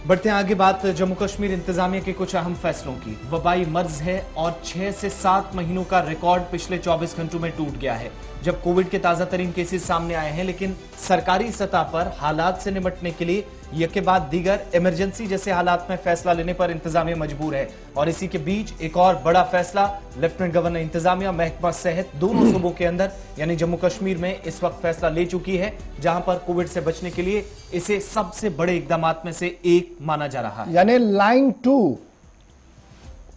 बढ़ते हैं आगे बात जम्मू कश्मीर इंतजामिया के कुछ अहम फैसलों की। वबाई मर्ज है और 6 से 7 महीनों का रिकॉर्ड पिछले 24 घंटों में टूट गया है, जब कोविड के ताजा तरीन केसेस सामने आए हैं। लेकिन सरकारी सतह पर हालात से निपटने के लिए यके बाद दीगर इमरजेंसी जैसे हालात में फैसला लेने पर इंतजामिया मजबूर है। और इसी के बीच एक और बड़ा फैसला लेफ्टिनेंट गवर्नर इंतजामिया महकमा सहित दोनों सूबों के अंदर यानी जम्मू कश्मीर में इस वक्त फैसला ले चुकी है, जहां पर कोविड से बचने के लिए इसे सबसे बड़े इकदामात में से एक माना जा रहा है। यानी लाइन 2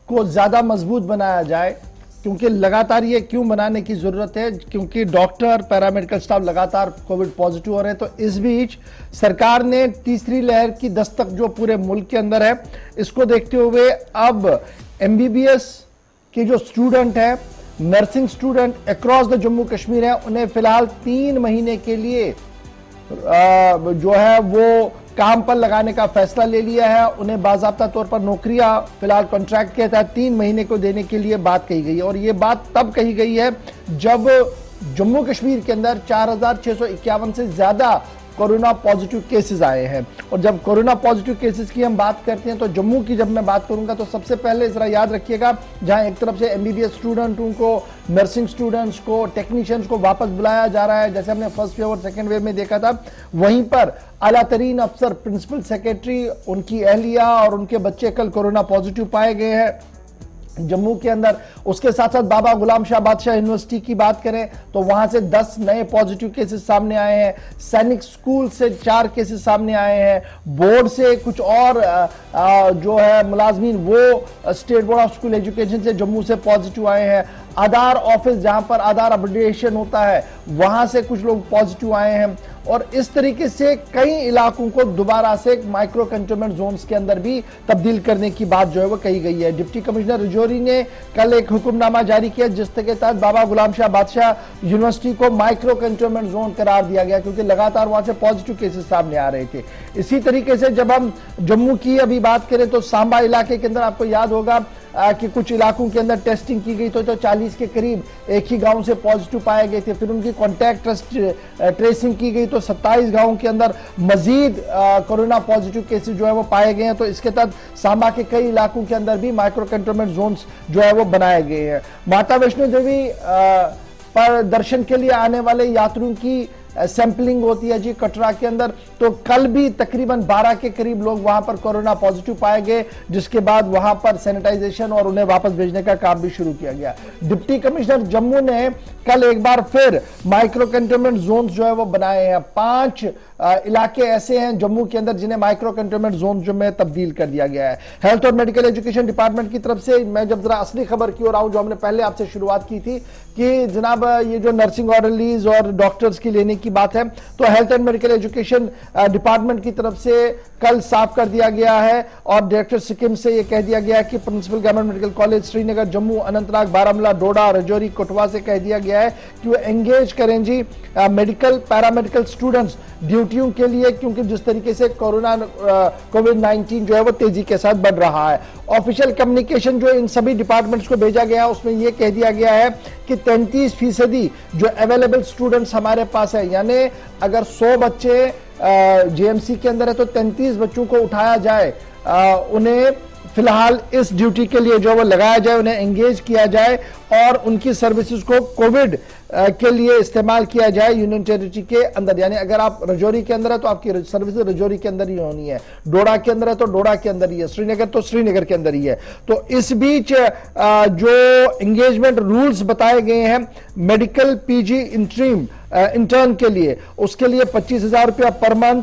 को ज्यादा मजबूत बनाया जाए, क्योंकि लगातार ये क्यों बनाने की जरूरत है, क्योंकि डॉक्टर पैरामेडिकल स्टाफ लगातार कोविड पॉजिटिव हो रहे हैं। तो इस बीच सरकार ने तीसरी लहर की दस्तक जो पूरे मुल्क के अंदर है, इसको देखते हुए अब एमबीबीएस के जो स्टूडेंट है, nursing student across the Jammu Kashmir है, उन्हें फिलहाल 3 महीने के लिए जो है वो काम पर लगाने का फैसला ले लिया है। उन्हें बाज़ाब्ता तौर पर नौकरियां फिलहाल कॉन्ट्रैक्ट के तहत 3 महीने को देने के लिए बात कही गई है। और ये बात तब कही गई है जब जम्मू कश्मीर के अंदर 4651 से ज्यादा कोरोना पॉजिटिव केसेस आए हैं। और जब कोरोना पॉजिटिव केसेस की हम बात करते हैं तो जम्मू की जब मैं बात करूंगा तो सबसे पहले जरा याद रखिएगा, जहां एक तरफ से एमबीबीएस स्टूडेंटों को, नर्सिंग स्टूडेंट्स को, टेक्नीशियंस को वापस बुलाया जा रहा है, जैसे हमने फर्स्ट वेव और सेकंड वेव में देखा था। वहीं पर आला तरीन अफसर, प्रिंसिपल सेक्रेटरी, उनकी अहलिया और उनके बच्चे कल कोरोना पॉजिटिव पाए गए हैं जम्मू के अंदर। उसके साथ साथ बाबा गुलाम शाह बादशाह यूनिवर्सिटी की बात करें तो वहां से 10 नए पॉजिटिव केसेस सामने आए हैं। सैनिक स्कूल से 4 केसेस सामने आए हैं। बोर्ड से कुछ और जो है मुलाजमीन वो state board of school education से जम्मू से पॉजिटिव आए हैं। आधार ऑफिस जहां पर आधार अपडेशन होता है वहां से कुछ लोग पॉजिटिव आए हैं। और इस तरीके से कई इलाकों को दोबारा से माइक्रो कंटेनमेंट जोन्स के अंदर भी तब्दील करने की बात जो है वो कही गई है। डिप्टी कमिश्नर रजौरी ने कल एक हुक्मनामा जारी किया जिसके तहत बाबा गुलाम शाह बादशाह यूनिवर्सिटी को माइक्रो कंटेनमेंट जोन करार दिया गया, क्योंकि लगातार वहां से पॉजिटिव केसेस सामने आ रहे थे। इसी तरीके से जब हम जम्मू की अभी बात करें तो सांबा इलाके के अंदर आपको याद होगा कि कुछ इलाकों के अंदर टेस्टिंग की गई तो 40 के करीब एक ही गांव से पॉजिटिव पाए गए थे। फिर उनकी कॉन्टैक्ट ट्रेसिंग की गई तो 27 गांवों के अंदर मजीद कोरोना पॉजिटिव केसेस जो है वो पाए गए हैं। तो इसके तहत सांबा के कई इलाकों के अंदर भी माइक्रो कंटेनमेंट जोन्स जो है वो बनाए गए हैं। माता वैष्णो देवी पर दर्शन के लिए आने वाले यात्रियों की सैंपलिंग होती है जी कटरा के अंदर, तो कल भी तकरीबन 12 के करीब लोग वहां पर कोरोना पॉजिटिव पाए गए, जिसके बाद वहां पर सैनिटाइजेशन और उन्हें वापस भेजने का काम भी शुरू किया गया। डिप्टी कमिश्नर जम्मू ने कल एक बार फिर माइक्रो कंटेनमेंट जोन जो है वो बनाए हैं। 5 इलाके ऐसे हैं जम्मू के अंदर जिन्हें माइक्रो कंटेनमेंट जोन जो में तब्दील कर दिया गया है। हेल्थ और मेडिकल एजुकेशन डिपार्टमेंट की तरफ से मैं जब जरा असली खबर की ओर आऊं, जो हमने पहले आपसे शुरुआत की थी कि जनाब ये जो नर्सिंग ऑर्डरलीज और डॉक्टर्स की लेने की बात है, तो health and medical education department की तरफ से कल साफ कर दिया गया है और डायरेक्टर सिक्किम से यह कह दिया गया है कि principal government medical college Srinagar, Jammu, Anantnag, Baramulla, Doda, Rajouri, Kathua से कह दिया गया है कि वो एंगेज करें जी मेडिकल पैरामेडिकल स्टूडेंट्स ड्यूटियों के लिए, क्योंकि जिस तरीके से कोविड-19 जो है वो तेजी के साथ बढ़ रहा है। ऑफिशियल कम्युनिकेशन जो इन सभी डिपार्टमेंट्स को भेजा गया है उसमें यह कह दिया गया है कि 33% जो अवेलेबल स्टूडेंट्स हमारे पास है, यानी अगर 100 बच्चे जेएमसी के अंदर है तो 33 बच्चों को उठाया जाए, उन्हें फिलहाल इस ड्यूटी के लिए जो वो लगाया जाए, उन्हें एंगेज किया जाए और उनकी सर्विसेज को कोविड के लिए इस्तेमाल किया जाए यूनियन टेरिटरी के अंदर। यानी अगर आप राजौरी के अंदर है तो आपकी सर्विसेज राजौरी के अंदर ही होनी है, डोडा के अंदर है तो डोडा के अंदर ही है, श्रीनगर तो श्रीनगर के अंदर ही है। तो इस बीच जो एंगेजमेंट रूल्स बताए गए हैं मेडिकल पीजी इंटर्न के लिए, उसके लिए 25,000 रुपया पर मंथ,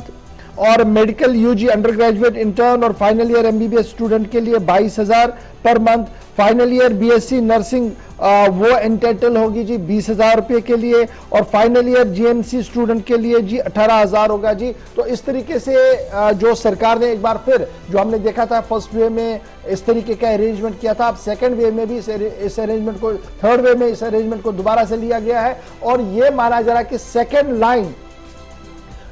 और medical UG undergraduate intern और फाइनल ईयर एमबीबीएस स्टूडेंट के लिए 22,000 per month. Final year BSc nursing वो एंटाइटल होगी जी 20,000 रुपये के लिए, और फाइनल ईयर जीएमसी स्टूडेंट के लिए जी 18,000 होगा जी। तो इस तरीके से जो सरकार ने एक बार फिर, जो हमने देखा था फर्स्ट वेव में इस तरीके का अरेंजमेंट किया था, अब सेकंड वेव में भी इस अरेंजमेंट को, थर्ड वेव में इस अरेंजमेंट को दोबारा से लिया गया है। और ये माना जा रहा है कि सेकेंड लाइन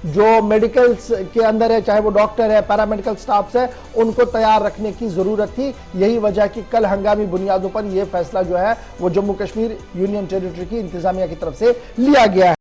जो मेडिकल के अंदर है, चाहे वो डॉक्टर है, पैरामेडिकल स्टाफ है, उनको तैयार रखने की जरूरत थी। यही वजह कि कल हंगामी बुनियादों पर यह फैसला जो है वो जम्मू कश्मीर यूनियन टेरिटरी की इंतजामिया की तरफ से लिया गया है।